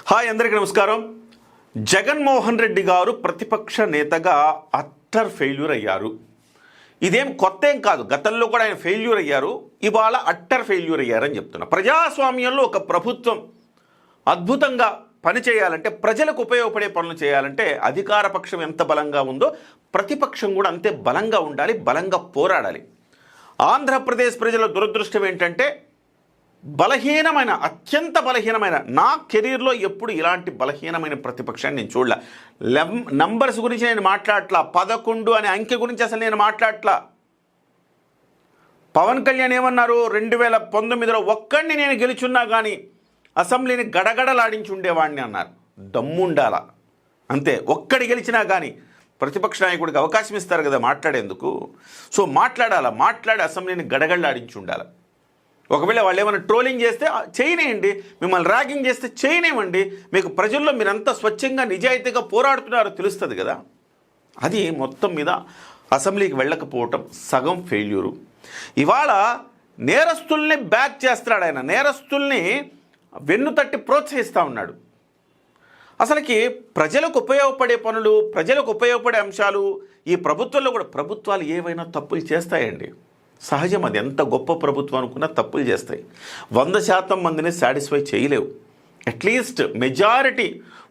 Hi అందరికీ నమస్కారం. జగన్మోహన్ రెడ్డి గారు ప్రతిపక్ష నేతగా అట్టర్ ఫెయిల్యూర్ అయ్యారు. ఇదేం కొత్త ఏం కాదు, గతంలో కూడా ఆయన ఫెయిల్యూర్ అయ్యారు, ఇవాళ అట్టర్ ఫెయిల్యూర్ అయ్యారని చెప్తున్నా. ప్రజాస్వామ్యంలో ఒక ప్రభుత్వం అద్భుతంగా పనిచేయాలంటే, ప్రజలకు ఉపయోగపడే పనులు చేయాలంటే అధికార పక్షం ఎంత బలంగా ఉందో ప్రతిపక్షం కూడా అంతే బలంగా ఉండాలి, బలంగా పోరాడాలి. ఆంధ్రప్రదేశ్ ప్రజల దురదృష్టం ఏంటంటే బలహీనమైన, అత్యంత బలహీనమైన, నా కెరీర్లో ఎప్పుడు ఇలాంటి బలహీనమైన ప్రతిపక్షాన్ని నేను చూడలే. నంబర్స్ గురించి నేను మాట్లాడట్లా, 11 అనే అంకె గురించి అసలు నేను మాట్లాడట్లా. పవన్ కళ్యాణ్ ఏమన్నారు, 2019లో ఒక్కడిని నేను గెలుచున్నా కానీ అసెంబ్లీని గడగడలాడించి ఉండేవాడిని అన్నారు. దమ్ముండాల అంతే, ఒక్కడి గెలిచినా కానీ ప్రతిపక్ష నాయకుడికి అవకాశం ఇస్తారు కదా మాట్లాడేందుకు. సో మాట్లాడి అసెంబ్లీని గడగడలాడించి ఉండాలి. ఒకవేళ వాళ్ళు ఏమైనా ట్రోలింగ్ చేస్తే చేయనేయండి, మిమ్మల్ని ర్యాగింగ్ చేస్తే చేయనేమండి, మీకు ప్రజల్లో మీరంతా స్వచ్ఛంగా నిజాయితీగా పోరాడుతున్నారో తెలుస్తుంది కదా. అది మొత్తం మీద అసెంబ్లీకి వెళ్ళకపోవటం సగం ఫెయిల్యూరు. ఇవాళ నేరస్తుల్ని బ్యాక్ చేస్తున్నాడు ఆయన, నేరస్తుల్ని వెన్నుతట్టి ప్రోత్సహిస్తూ ఉన్నాడు. అసలుకి ప్రజలకు ఉపయోగపడే పనులు, ప్రజలకు ఉపయోగపడే అంశాలు ఈ ప్రభుత్వంలో కూడా, ప్రభుత్వాలు ఏవైనా తప్పులు చేస్తాయండి, సహజం. అది ఎంత గొప్ప ప్రభుత్వం అనుకున్నా తప్పులు చేస్తాయి. 100% మందిని సాటిస్ఫై చేయలేవు. అట్లీస్ట్ మెజారిటీ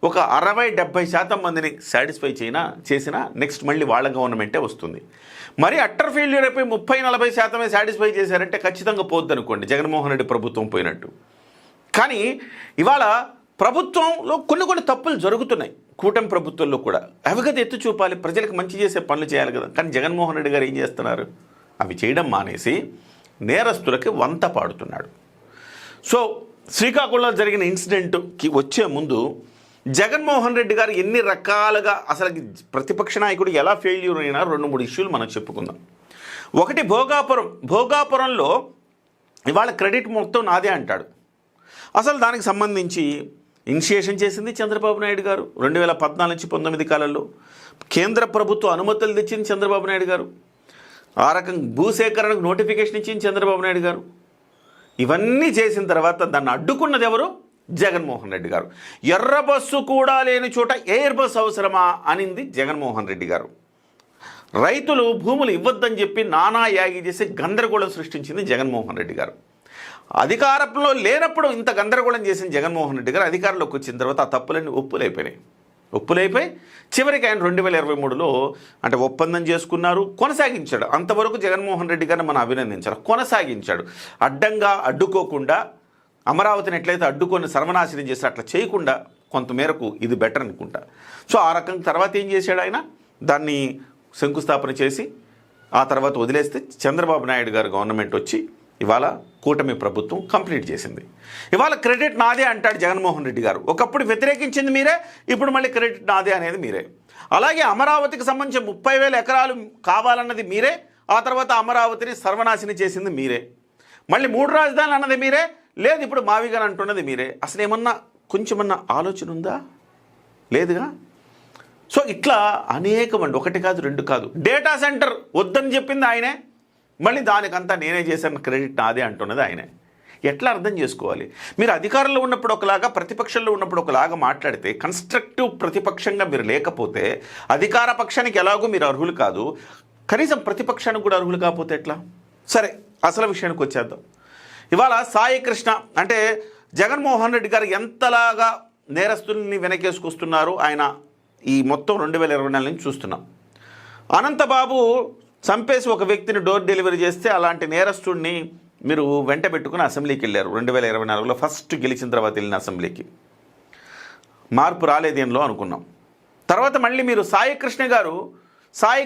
ఒక 60-70% మందిని సాటిస్ఫై చేసినా నెక్స్ట్ మళ్ళీ వాళ్ళ గవర్నమెంటే వస్తుంది. మరి అట్టర్ ఫెయిల్యూర్ అయిపోయి 30-40% సాటిస్ఫై చేశారంటే ఖచ్చితంగా పోద్ది అనుకోండి, జగన్మోహన్ రెడ్డి ప్రభుత్వం పోయినట్టు. కానీ ఇవాళ ప్రభుత్వంలో కొన్ని తప్పులు జరుగుతున్నాయి, కూటమి ప్రభుత్వంలో కూడా. అవి కదా ఎత్తు చూపాలి, ప్రజలకు మంచి చేసే పనులు చేయాలి కదా. కానీ జగన్మోహన్ రెడ్డి గారు ఏం చేస్తున్నారు, అవి చేయడం మానేసి నేరస్తులకి వంత పాడుతున్నాడు. సో శ్రీకాకుళంలో జరిగిన ఇన్సిడెంట్కి వచ్చే ముందు జగన్మోహన్ రెడ్డి గారు ఎన్ని రకాలుగా, అసలు ప్రతిపక్ష నాయకుడు ఎలా ఫెయిల్యూర్ అయినా 2-3 ఇష్యూలు మనం చెప్పుకుందాం. ఒకటి భోగాపురంలో ఇవాళ క్రెడిట్ మొత్తం నాదే అంటాడు. అసలు దానికి సంబంధించి ఇనిషియేషన్ చేసింది చంద్రబాబు నాయుడు గారు 2014 నుంచి 19 కాలంలో. కేంద్ర ప్రభుత్వం అనుమతులు తెచ్చింది చంద్రబాబు నాయుడు గారు. ఆ రకంగా భూసేకరణకు నోటిఫికేషన్ ఇచ్చింది చంద్రబాబు నాయుడు గారు. ఇవన్నీ చేసిన తర్వాత దాన్ని అడ్డుకున్నది ఎవరు, జగన్మోహన్ రెడ్డి గారు. ఎర్ర బస్సు కూడా లేని చోట ఎయిర్ బస్ అవసరమా అనింది జగన్మోహన్ రెడ్డి గారు. రైతులు భూములు ఇవ్వద్దని చెప్పి నానా యాగి చేసి గందరగోళం సృష్టించింది జగన్మోహన్ రెడ్డి గారు. అధికారంలో లేనప్పుడు ఇంత గందరగోళం చేసిన జగన్మోహన్ రెడ్డి గారు అధికారంలోకి వచ్చిన తర్వాత ఆ తప్పులన్నీ ఒప్పులైపోయి చివరికి ఆయన 2023లో అంటే ఒప్పందం చేసుకున్నారు, కొనసాగించాడు. అంతవరకు జగన్మోహన్ రెడ్డి గారిని మనం అభినందించాలి, కొనసాగించాడు. అడ్డుకోకుండా అమరావతిని ఎట్లయితే అడ్డుకొని సర్వనాశనం చేసి అట్లా చేయకుండా కొంతమేరకు ఇది బెటర్ అనుకుంటా. సో ఆ రకంగా తర్వాత ఏం చేశాడు ఆయన, దాన్ని శంకుస్థాపన చేసి ఆ తర్వాత వదిలేస్తే చంద్రబాబు నాయుడు గారు గవర్నమెంట్ వచ్చి ఇవాళ కూటమి ప్రభుత్వం కంప్లీట్ చేసింది. ఇవాళ క్రెడిట్ నాదే అంటాడు జగన్మోహన్ రెడ్డి గారు. ఒకప్పుడు వ్యతిరేకించింది మీరే, ఇప్పుడు మళ్ళీ క్రెడిట్ నాదే అనేది మీరే. అలాగే అమరావతికి సంబంధించి 30,000 ఎకరాలు కావాలన్నది మీరే, ఆ తర్వాత అమరావతిని సర్వనాశనం చేసింది మీరే. మళ్ళీ 3 రాజధానులు అన్నది మీరే, లేదు ఇప్పుడు మావిగాని అంటున్నది మీరే. అసలు ఏమన్నా కొంచెమన్నా ఆలోచన ఉందా? లేదుగా. సో ఇట్లా అనేకమండి, 1 కాదు 2 కాదు. డేటా సెంటర్ వద్దని చెప్పింది ఆయనే, మళ్ళీ దానికంతా నేనే చేశాను, క్రెడిట్ నాదే అంటున్నది ఆయనే. ఎట్లా అర్థం చేసుకోవాలి? మీరు అధికారంలో ఉన్నప్పుడు ఒకలాగా, ప్రతిపక్షంలో ఉన్నప్పుడు ఒకలాగా మాట్లాడితే, కన్స్ట్రక్టివ్ ప్రతిపక్షంగా మీరు లేకపోతే, అధికార పక్షానికి ఎలాగో మీరు అర్హులు కాదు, కనీసం ప్రతిపక్షానికి కూడా అర్హులు కాకపోతే ఎట్లా? సరే, అసలు విషయానికి వచ్చేద్దాం. ఇవాళ సాయి కృష్ణ అంటే జగన్మోహన్ రెడ్డి గారు ఎంతలాగా నేరస్తుల్ని వెనకేసుకొస్తున్నారు ఆయన ఈ మొత్తం 2024 నుంచి చూస్తున్నాం. అనంతబాబు చంపేసి ఒక వ్యక్తిని డోర్ డెలివరీ చేస్తే అలాంటి నేరస్తుడిని మీరు వెంట పెట్టుకుని అసెంబ్లీకి వెళ్ళారు. 2024లో ఫస్ట్ గెలిచిన తర్వాత వెళ్ళిన అసెంబ్లీకి మార్పు రాలేదేంలో అనుకున్నాం. తర్వాత మళ్ళీ మీరు సాయి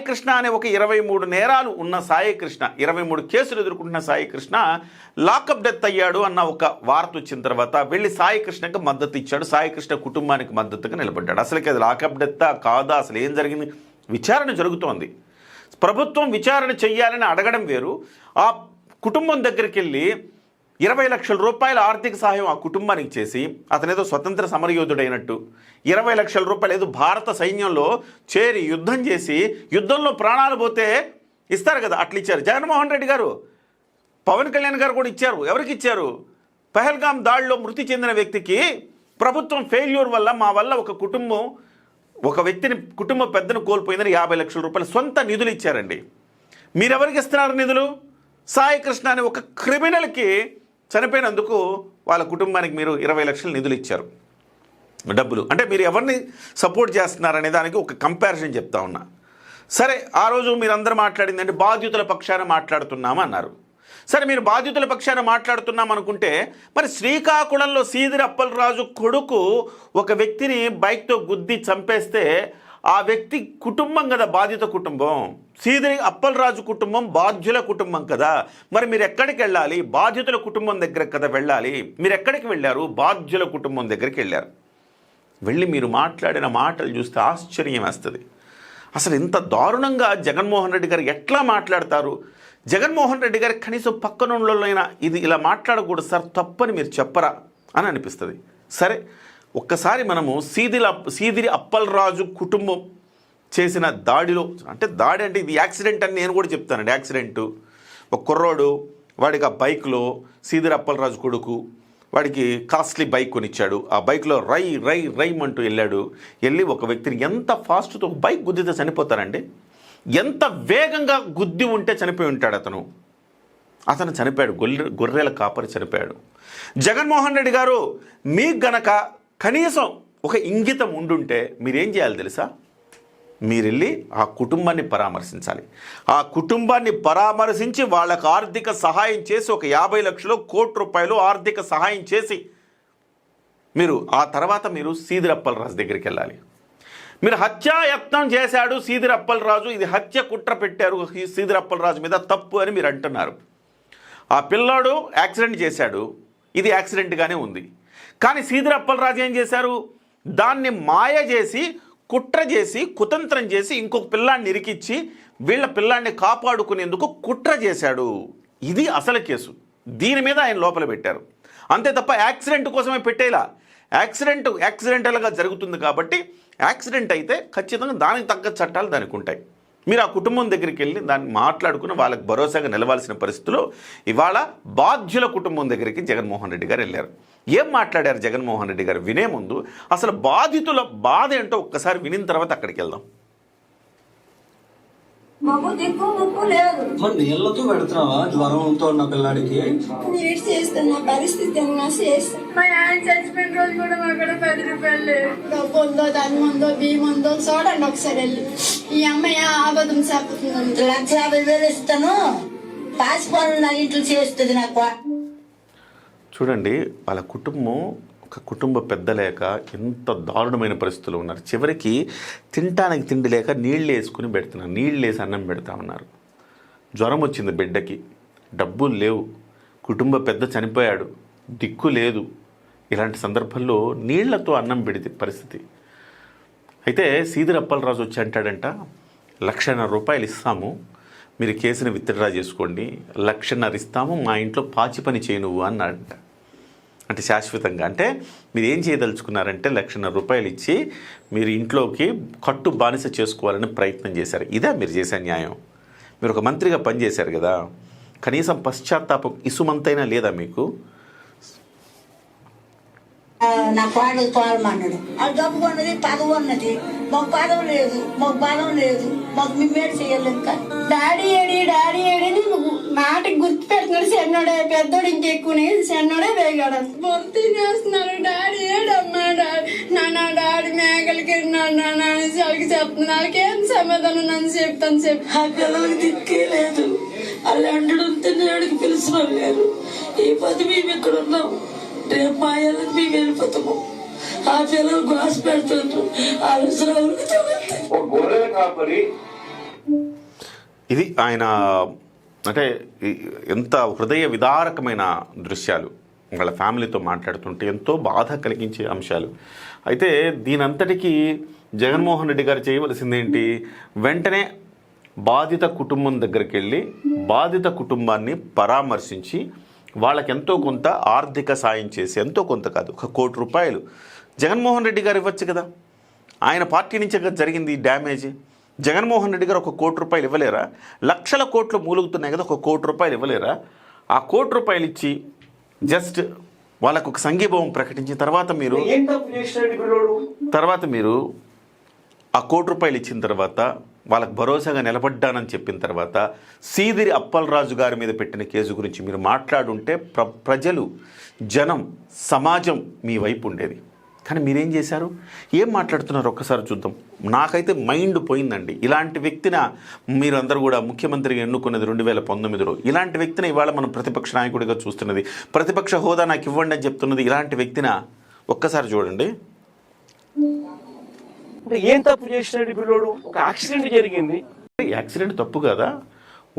కృష్ణ అనే ఒక 23 నేరాలు ఉన్న సాయి కృష్ణ, 23 కేసులు ఎదుర్కొంటున్న సాయి కృష్ణ లాకప్ డెత్ అయ్యాడు అన్న ఒక వార్త వచ్చిన తర్వాత వెళ్ళి సాయి కృష్ణకి మద్దతు ఇచ్చాడు, సాయి కృష్ణ కుటుంబానికి మద్దతుగా నిలబడ్డాడు. అసలుకి అది లాకప్ డెత్తా కాదా, అసలు ఏం జరిగింది, విచారణ జరుగుతోంది. ప్రభుత్వం విచారణ చెయ్యాలని అడగడం వేరు, ఆ కుటుంబం దగ్గరికి వెళ్ళి 20 లక్షల రూపాయల ఆర్థిక సహాయం ఆ కుటుంబానికి చేసి, అతనేదో స్వతంత్ర సమరయోధుడైనట్టు 20 లక్షల రూపాయలు ఏదో భారత సైన్యంలో చేరి యుద్ధం చేసి, యుద్ధంలో ప్రాణాలు పోతే ఇస్తారు కదా, అట్లా ఇచ్చారు జగన్మోహన్ రెడ్డి గారు. పవన్ కళ్యాణ్ గారు కూడా ఇచ్చారు. ఎవరికి ఇచ్చారు? పహల్గామ్ దాడిలో మృతి చెందిన వ్యక్తికి ప్రభుత్వం ఫెయిల్యూర్ వల్ల మా వల్ల ఒక వ్యక్తిని కుటుంబ పెద్దను కోల్పోయిందని 50 లక్షల రూపాయలు సొంత నిధులు ఇచ్చారండి. మీరెవరికి ఇస్తున్నారు నిధులు? సాయి కృష్ణ అనే ఒక క్రిమినల్కి చనిపోయినందుకు వాళ్ళ కుటుంబానికి మీరు 20 లక్షలు నిధులు ఇచ్చారు, డబ్బులు. అంటే మీరు ఎవరిని సపోర్ట్ చేస్తున్నారనే దానికి ఒక కంపారిజన్ చెప్తా ఉన్నా. సరే, ఆ రోజు మీరందరూ మాట్లాడిందంటే బాధ్యతల పక్షాన మాట్లాడుతున్నాము అన్నారు. సరే, మీరు బాధ్యతల పక్షాన మాట్లాడుతున్నాం అనుకుంటే మరి శ్రీకాకుళంలో సీదిరి అప్పలరాజు కొడుకు ఒక వ్యక్తిని బైక్తో గుద్ది చంపేస్తే ఆ వ్యక్తి కుటుంబం కదా బాధిత కుటుంబం. సీదిరి అప్పలరాజు కుటుంబం బాధ్యుల కుటుంబం కదా. మరి మీరు ఎక్కడికి వెళ్ళాలి? బాధితుల కుటుంబం దగ్గరకు కదా వెళ్ళాలి. మీరు ఎక్కడికి వెళ్ళారు? బాధ్యుల కుటుంబం దగ్గరికి వెళ్ళారు. వెళ్ళి మీరు మాట్లాడిన మాటలు చూస్తే ఆశ్చర్యం వేస్తుంది. అసలు ఇంత దారుణంగా జగన్మోహన్ రెడ్డి గారు ఎట్లా మాట్లాడతారు? జగన్మోహన్ రెడ్డి గారికి కనీసం పక్కనోళ్ళైనా ఇది ఇలా మాట్లాడకూడదు సార్, తప్పని మీరు చెప్పరా అని అనిపిస్తుంది. సరే, ఒక్కసారి మనము సీదిరి అప్పలరాజు కుటుంబం చేసిన దాడిలో, దాడి అంటే ఇది యాక్సిడెంట్ అని నేను కూడా చెప్తానండి. యాక్సిడెంటు, ఒక కుర్రోడు వాడికి ఆ బైక్లో సీదిరి అప్పలరాజు కొడుకు వాడికి కాస్ట్లీ బైక్ కొనిచ్చాడు. ఆ బైక్లో రైమంటూ వెళ్ళి ఒక వ్యక్తిని ఎంత ఫాస్ట్తో బైక్ గుద్దితే చనిపోతారండి? ఎంత వేగంగా గుద్ది ఉంటే చనిపోయి ఉంటాడు అతను చనిపోయాడు. గొర్రెల కాపరి చనిపోయాడు. జగన్మోహన్ రెడ్డి గారు మీకు గనక కనీసం ఒక ఇంగితం ఉండుంటే మీరేం చేయాలి తెలుసా? మీరెళ్ళి ఆ కుటుంబాన్ని పరామర్శించాలి. ఆ కుటుంబాన్ని పరామర్శించి వాళ్ళకు ఆర్థిక సహాయం చేసి ఒక 50 లక్షలు, ₹1 ఆర్థిక సహాయం చేసి ఆ తర్వాత మీరు సీదిరి అప్పలరాజు దగ్గరికి వెళ్ళాలి. మీరు హత్యాయత్నం చేశాడు సీదిరి అప్పలరాజు, ఇది హత్య కుట్ర పెట్టారు సీదిరి అప్పలరాజు మీద, తప్పు అని మీరు అంటున్నారు. ఆ పిల్లాడు యాక్సిడెంట్ చేశాడు, ఇది యాక్సిడెంట్గానే ఉంది. కానీ సీదిరి అప్పలరాజు ఏం చేశారు? దాన్ని మాయ చేసి, కుట్ర చేసి, కుతంత్రం చేసి ఇంకొక పిల్లాన్ని ఇరికిచ్చి వీళ్ళ పిల్లాన్ని కాపాడుకునేందుకు కుట్ర చేశాడు. ఇది అసలు కేసు. దీని మీద ఆయన లోపల పెట్టారు. అంతే తప్ప యాక్సిడెంట్ కోసమే పెట్టేలా. యాక్సిడెంటల్గా జరుగుతుంది కాబట్టి యాక్సిడెంట్ అయితే ఖచ్చితంగా దానికి తగ్గ చట్టాలు దానికి ఉంటాయి. మీరు ఆ కుటుంబం దగ్గరికి వెళ్ళి దాన్ని మాట్లాడుకుని వాళ్ళకి భరోసాగా నిలవాల్సిన పరిస్థితిలో ఇవాళ బాధ్యుల కుటుంబం దగ్గరికి జగన్మోహన్ రెడ్డి గారు వెళ్ళారు. ఏం మాట్లాడారు జగన్మోహన్ రెడ్డి గారు వినే ముందు అసలు బాధితుల బాధ ఏంటో ఒక్కసారి వినిన తర్వాత అక్కడికి వెళ్దాం. మాకు దిక్కు ముక్కు లేదు. మరి నీళ్ళతో పెడుతున్నావా జ్వరంతో ఉన్న పిల్లాడికి? నీట్ చేస్తున్న పరిస్థితి మా ఆయన చచ్చిపోయిన రోజు కూడా మా కూడా ₹10 లేదు. డబ్బు ఉందో, దాని ఉందో, బియ్యం ఉందో చూడండి ఒకసారి వెళ్ళి. ఈ అమ్మాయి అబద్ధం చెప్తుంది. 1,50,000 ఇస్తాను, పాసిపోను నా ఇంట్లో చేస్తుంది నాకు. చూడండి, వాళ్ళ కుటుంబం ఒక కుటుంబ పెద్ద లేక ఎంత దారుణమైన పరిస్థితులు ఉన్నారు. చివరికి తినటానికి తిండి లేక నీళ్ళు వేసుకుని పెడుతున్నారు, నీళ్ళు వేసి అన్నం పెడతా ఉన్నారు. జ్వరం వచ్చింది బిడ్డకి, డబ్బులు లేవు, కుటుంబ పెద్ద చనిపోయాడు, దిక్కు లేదు. ఇలాంటి సందర్భంలో నీళ్లతో అన్నం పెడితే పరిస్థితి. అయితే సీదిరి అప్పలరాజు వచ్చి అంటాడంట, ₹1,50,000 ఇస్తాము, మీరు కేసుని విత్డ్రా చేసుకోండి, ₹1,50,000 ఇస్తాము, మా ఇంట్లో పాచి పని చేయి నువ్వు అన్నాడంట. అంటే శాశ్వతంగా, అంటే మీరు ఏం చేయదలుచుకున్నారంటే ₹1,50,000 ఇచ్చి మీరు ఇంట్లోకి కట్టు బానిస చేసుకోవాలని ప్రయత్నం చేశారు. ఇదే మీరు చేసే న్యాయం? మీరు ఒక మంత్రిగా పనిచేశారు కదా, కనీసం పశ్చాత్తాపం ఇసుమంతైనా లేదా మీకు? నా పాడు తోలమన్నాడు. ఆ డబ్బు ఉన్నది, పదవి ఉన్నది, మాకు పదవి లేదు, మాకు బలం లేదు, మాకు మేమేడు చేయాలి. ఇంకా డాడీ ఏడి నువ్వు మాటకి గుర్తు పెడుతున్నాడు. చిన్నోడే పెద్దోడు ఇంకెక్కువ, చిన్నోడే వేగాడు. భర్తీ చేస్తున్నాడు. డాడీ ఏడమ్మా, డాడీ మేకలకి నాన్న సరికి చెప్తున్నా, నాకేం సమాధానం నన్ను చెప్తాను ఆ పిల్లలకి దిక్కే లేదు. వాళ్ళు అండడుంటే నేడుకి పిలిచిన లేరు. ఈ పది మేము ఇక్కడ ఉన్నాం, రేపు మా ఇళ్ళకి మేము వెళ్ళిపోతాము. ఆ పిల్లలు గ్లాస్ పెడుతుండ్రు, ఇది ఆయన అంటే ఎంత హృదయ విదారకమైన దృశ్యాలు. వాళ్ళ ఫ్యామిలీతో మాట్లాడుతుంటే ఎంతో బాధ కలిగించే అంశాలు. అయితే దీనంతటికీ జగన్మోహన్ రెడ్డి గారు చేయవలసిందేంటి? వెంటనే బాధిత కుటుంబం దగ్గరికి వెళ్ళి బాధిత కుటుంబాన్ని పరామర్శించి వాళ్ళకి ఎంతో కొంత ఆర్థిక సాయం చేసి, ఎంతో కొంత కాదు, ₹1,00,00,000 జగన్మోహన్ రెడ్డి గారు ఇవ్వచ్చు కదా. ఆయన పార్టీ నుంచే కదా జరిగింది ఈ డ్యామేజ్. జగన్మోహన్ రెడ్డి గారు ₹1,00,00,000 ఇవ్వలేరా? లక్షల కోట్లు మూలుగుతున్నాయి కదా, ₹1,00,00,000 ఇవ్వలేరా? ఆ ₹1,00,00,000 ఇచ్చి జస్ట్ వాళ్ళకు ఒక సంఘీభావం ప్రకటించిన తర్వాత మీరు ఏం తప్పు చేసినాడు పిల్లోడు? మీరు ఆ ₹1 ఇచ్చిన తర్వాత వాళ్ళకు భరోసాగా నిలబడ్డానని చెప్పిన తర్వాత సీదిరి అప్పలరాజు గారి మీద పెట్టిన కేసు గురించి మీరు మాట్లాడుంటే ప్రజలు, జనం, సమాజం మీ వైపు ఉండేది. కానీ మీరేం చేశారు? ఏం మాట్లాడుతున్నారు ఒక్కసారి చూద్దాం. నాకైతే మైండ్ పోయిందండి. ఇలాంటి వ్యక్తిన మీరందరూ కూడా ముఖ్యమంత్రిగా ఎన్నుకున్నది 2019లో. ఇలాంటి వ్యక్తిని ఇవాళ మనం ప్రతిపక్ష నాయకుడిగా చూస్తున్నది, ప్రతిపక్ష హోదా నాకు ఇవ్వండి అని చెప్తున్నది ఇలాంటి వ్యక్తిన ఒక్కసారి చూడండి. అంటే ఏం తప్పు చేసినాడు పిల్లోడు? ఒక యాక్సిడెంట్ జరిగింది. యాక్సిడెంట్ తప్పు కదా,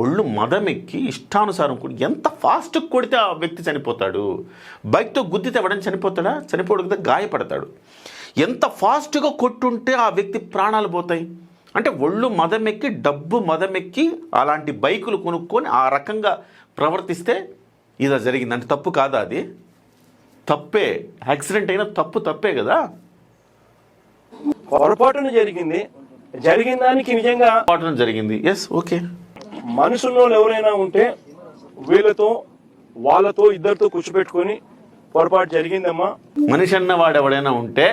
ఒళ్ళు మదమెక్కి ఇష్టానుసారం ఎంత ఫాస్ట్గా కొడితే ఆ వ్యక్తి చనిపోతాడు. బైక్తో గుద్దితే ఎవడని చనిపోతాడా? చనిపోడు కదా, గాయపడతాడు. ఎంత ఫాస్ట్గా కొట్టుంటే ఆ వ్యక్తి ప్రాణాలు పోతాయి. అంటే ఒళ్ళు మదమెక్కి, డబ్బు మదమెక్కి అలాంటి బైకులు కొనుక్కొని ఆ రకంగా ప్రవర్తిస్తే ఇది జరిగింది. అంటే తప్పు కాదా? అది తప్పే. యాక్సిడెంట్ అయినా తప్పే కదా. పొరపాటున జరిగింది. జరిగిన దానికి నిజంగా పొరపాటున జరిగింది. Yes, okay. మనుషుల్లో ఎవరైనా ఉంటే వాళ్ళతో ఇద్దరితో కూర్చోబెట్టుకొని పొరపాటు జరిగిందమ్మా. మనిషి అన్నవాడు ఎవడైనా ఉంటే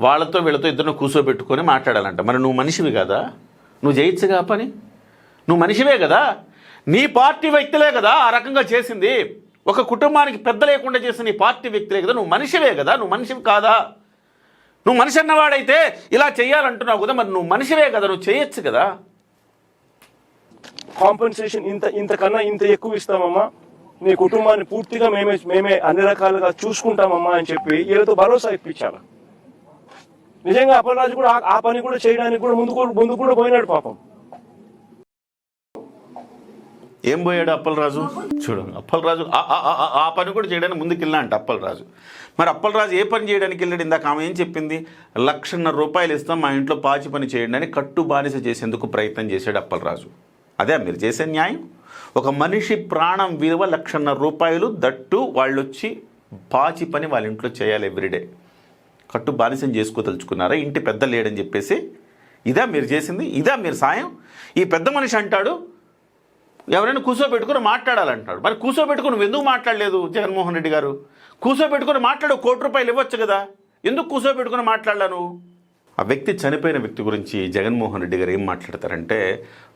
వాళ్ళతో వీళ్ళతో ఇద్దరిని కూర్చోబెట్టుకొని మాట్లాడాలంట. మరి నువ్వు మనిషివి కదా, నువ్వు చేయొచ్చుగా పని. నువ్వు మనిషివే కదా, నీ పార్టీ వ్యక్తులే కదా ఆ రకంగా చేసింది. ఒక కుటుంబానికి పెద్ద లేకుండా చేసిన నీ పార్టీ వ్యక్తులే కదా, నువ్వు మనిషివే కదా. నువ్వు మనిషివి కాదా? నువ్వు మనిషి అన్నవాడైతే ఇలా చెయ్యాలంటున్నావు కదా, మరి నువ్వు మనిషివే కదా, నువ్వు చేయొచ్చు కదా. కాంపెన్సేషన్ ఇంతకన్నా ఇంత ఎక్కువ ఇస్తామమ్మా, నీ కుటుంబాన్ని పూర్తిగా మేమే అన్ని రకాలుగా చూసుకుంటామమ్మా అని చెప్పి వీళ్ళతో భరోసా ఇప్పించాలి. నిజంగా అప్పలరాజు కూడా ఆ పని కూడా చేయడానికి కూడా ముందు కూడా పోయినాడు పాపం. ఏం పోయాడు అప్పలరాజు? చూడండి, అప్పలరాజు ఆ పని కూడా చేయడానికి ముందుకు వెళ్ళా అంట అప్పలరాజు. మరి అప్పలరాజు ఏ పని చేయడానికి వెళ్ళాడు? ఇందాక ఆమె ఏం చెప్పింది? ₹1,50,000 ఇస్తాం మా ఇంట్లో పాచి పని చేయండి అని కట్టు బానిస చేసేందుకు ప్రయత్నం చేశాడు అప్పలరాజు. అదే మీరు చేసే న్యాయం? ఒక మనిషి ప్రాణం విలువ ₹1,50,000, దట్టు వాళ్ళు వచ్చి పాచి పని వాళ్ళ ఇంట్లో చేయాలి ఎవ్రీడే. కట్టు బానిసం చేసుకోదలుచుకున్నారా? ఇంటి పెద్ద లేడని చెప్పేసి ఇదా మీరు చేసింది? ఇదా మీరు సాయం? ఈ పెద్ద మనిషి అంటాడు ఎవరైనా కూర్చోబెట్టుకుని మాట్లాడాలంటాడు. మరి కూర్చోబెట్టుకుని నువ్వు ఎందుకు మాట్లాడలేదు జగన్మోహన్ రెడ్డి గారు? కూర్చోబెట్టుకుని మాట్లాడు, ₹1,00,000 ఇవ్వచ్చు కదా, ఎందుకు కూర్చోబెట్టుకుని మాట్లాడలా నువ్వు? ఆ వ్యక్తి, చనిపోయిన వ్యక్తి గురించి జగన్మోహన్ రెడ్డి గారు ఏం మాట్లాడతారంటే,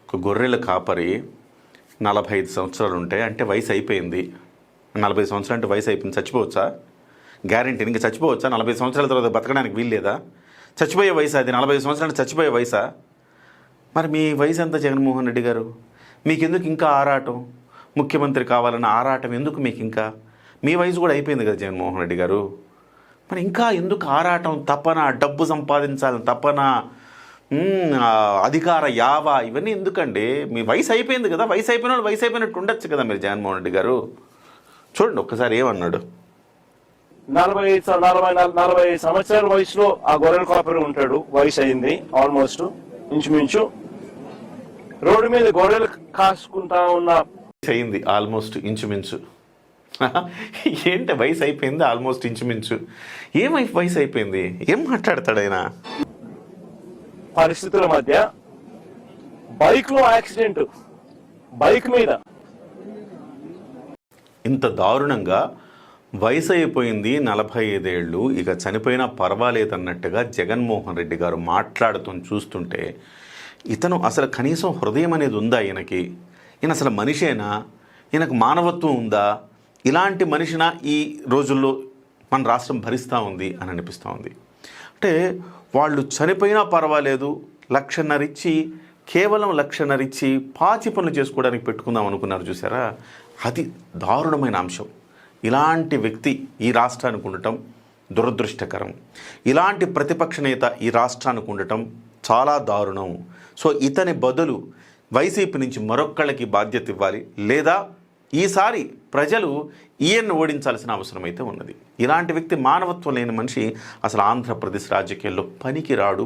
ఒక గొర్రెల కాపరి 45 సంవత్సరాలు ఉంటాయి అంటే వయసు అయిపోయింది. 40 సంవత్సరాలు అంటే వయసు అయిపోయింది, చచ్చిపోవచ్చా? గ్యారెంటీ ఇంకా చచ్చిపోవచ్చా? 40 సంవత్సరాల తర్వాత బతకడానికి వీల్లేదా? చచ్చిపోయే వయసు అది. 40 సంవత్సరాలు చచ్చిపోయే వయసా? మరి మీ వయసు ఎంత జగన్మోహన్ రెడ్డి గారు? మీకెందుకు ఇంకా ఆరాటం? ముఖ్యమంత్రి కావాలన్న ఆరాటం ఎందుకు మీకు? ఇంకా మీ వయసు కూడా అయిపోయింది కదా జగన్మోహన్ రెడ్డి గారు. మరి ఇంకా ఎందుకు ఆరాటం, తపన, డబ్బు సంపాదించాలని తపన, అధికార యావ, ఇవన్నీ ఎందుకండి? మీ వయసు అయిపోయింది కదా. వయసు అయిపోయిన వాళ్ళు వయసు అయిపోయినట్టు ఉండొచ్చు కదా మీరు జగన్మోహన్ రెడ్డి గారు. చూడండి ఒక్కసారి ఏమన్నాడు. 40 సంవత్సరాల వయసులో ఆ గొర్రెల కాపరి ఉంటాడు. వయసు అయింది ఆల్మోస్ట్ ఇంచుమించు. రోడ్డు మీద గొర్రెలు కాసుకుంటా ఉన్న అయింది ఆల్మోస్ట్ ఇంచుమించు. ఏంటి వయసు అయిపోయింది ఆల్మోస్ట్ ఇంచుమించు? ఏమై వయసు అయిపోయింది? ఏం మాట్లాడతాడు ఆయన? పరిస్థితుల మధ్య బైక్ లో యాక్సిడెంట్, బైక్ మీద ఇంత దారుణంగా వయసు అయిపోయింది 45 ఏళ్ళు, ఇక చనిపోయినా పర్వాలేదన్నట్టుగా జగన్మోహన్ రెడ్డి గారు మాట్లాడుతూ చూస్తుంటే ఇతను అసలు కనీసం హృదయం అనేది ఉందా ఈయనకి? ఈయన అసలు మనిషేనా? ఈయనకు మానవత్వం ఉందా? ఇలాంటి మనిషిన ఈ రోజుల్లో మన రాష్ట్రం భరిస్తూ ఉంది అని అనిపిస్తూ ఉంది. అంటే వాళ్ళు చనిపోయినా పర్వాలేదు, 1,50,000 ఇచ్చి, కేవలం 1,50,000 ఇచ్చి పాచి పనులు చేసుకోవడానికి పెట్టుకుందాం అనుకున్నారు చూసారా? అది దారుణమైన అంశం. ఇలాంటి వ్యక్తి ఈ రాష్ట్రానికి ఉండటం దురదృష్టకరం. ఇలాంటి ప్రతిపక్ష నేత ఈ రాష్ట్రానికి ఉండటం చాలా దారుణం. సో ఇతని బదులు వైసీపీ నుంచి మరొక్కళ్ళకి బాధ్యత ఇవ్వాలి, లేదా ఈసారి ప్రజలు ఈయన్ని ఓడించాల్సిన అవసరం అయితే ఉన్నది. ఇలాంటి వ్యక్తి, మానవత్వం లేని మనిషి అసలు ఆంధ్రప్రదేశ్ రాజకీయాల్లో పనికిరాడు.